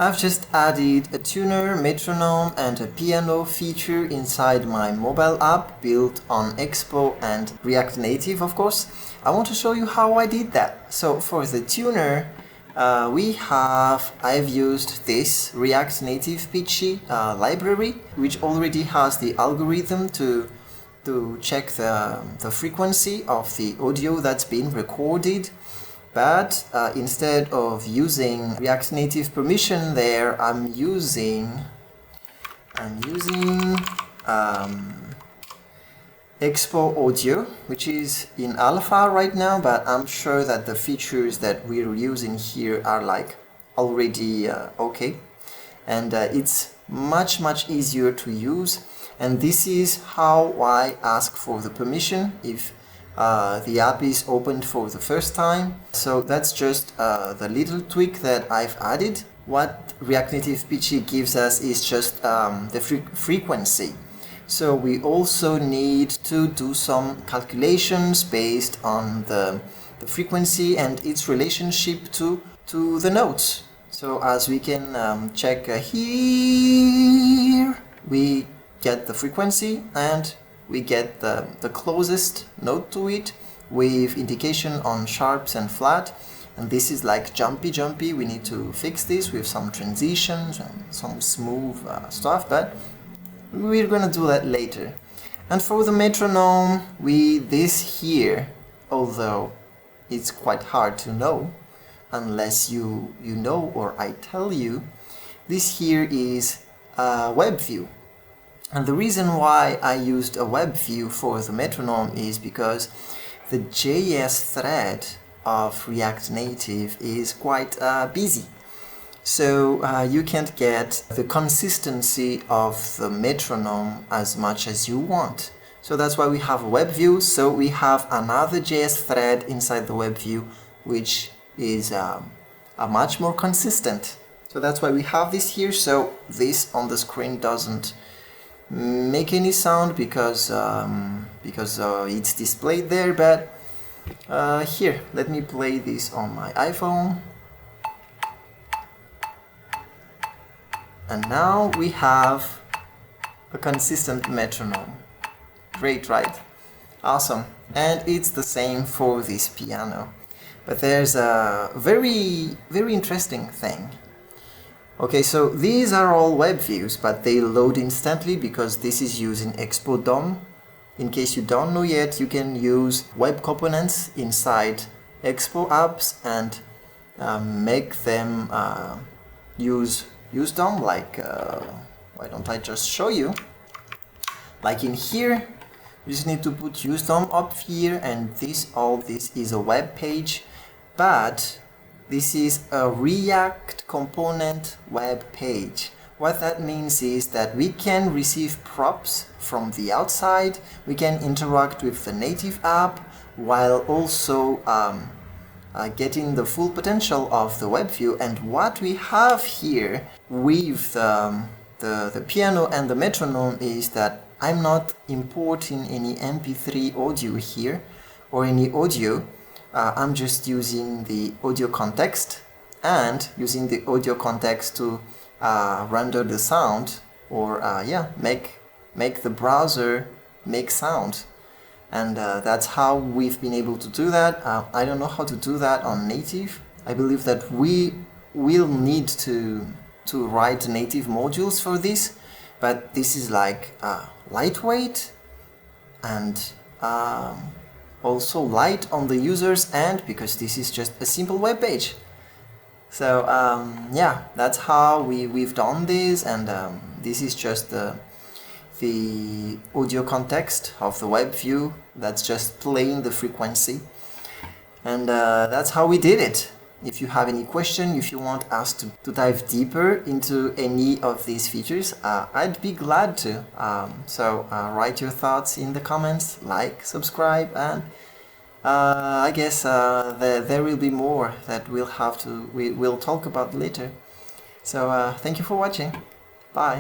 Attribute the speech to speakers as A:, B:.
A: I've just added a tuner, metronome and a piano feature inside my mobile app built on Expo and React Native, of course. I want to show you how I did that. So for the tuner, I've used this React Native Pitchy library, which already has the algorithm to check the frequency of the audio that's been recorded. But instead of using React Native permission there, I'm using Expo Audio, which is in alpha right now, but I'm sure that the features that we're using here are like already okay, and it's much easier to use. And this is how I ask for the permission if the app is opened for the first time. So that's just the little tweak that I've added. What React Native Pitchy gives us is just the frequency. So we also need to do some calculations based on the frequency and its relationship to the notes. So as we can check here, we get the frequency and we get the closest note to it with indication on sharps and flat. And this is like jumpy. We need to fix this with some transitions and some smooth stuff, but we're gonna do that later. And for the metronome, this here, although it's quite hard to know unless you know or I tell you, this here is a web view. And the reason why I used a web view for the metronome is because the JS thread of React Native is quite busy. So you can't get the consistency of the metronome as much as you want. So that's why we have a web view. So we have another JS thread inside the web view, which is a much more consistent. So that's why we have this here. So this on the screen doesn't make any sound because it's displayed there, but here, let me play this on my iPhone. And now we have a consistent metronome. Great, right? Awesome. And it's the same for this piano. But there's a very interesting thing. Okay, so these are all web views, but they load instantly because this is using Expo DOM. In case you don't know yet, you can use web components inside Expo apps and make them use DOM. Like, why don't I just show you? Like in here, you just need to put use DOM up here, and all this is a web page, but this is a React component web page. What that means is that we can receive props from the outside, we can interact with the native app, while also getting the full potential of the web view. And what we have here with the piano and the metronome is that I'm not importing any MP3 audio here or any audio. I'm just using the audio context and using the audio context to render the sound or make the browser make sound. And that's how we've been able to do that. I don't know how to do that on native. I believe that we will need to write native modules for this, but this is like lightweight and also light on the user's end because this is just a simple web page. So yeah, that's how we've done this, and this is just the audio context of the web view that's just playing the frequency, and that's how we did it. If you have any question, if you want us to dive deeper into any of these features, I'd be glad to. So write your thoughts in the comments, like, subscribe, and I guess there will be more that we'll talk about later. So thank you for watching. Bye.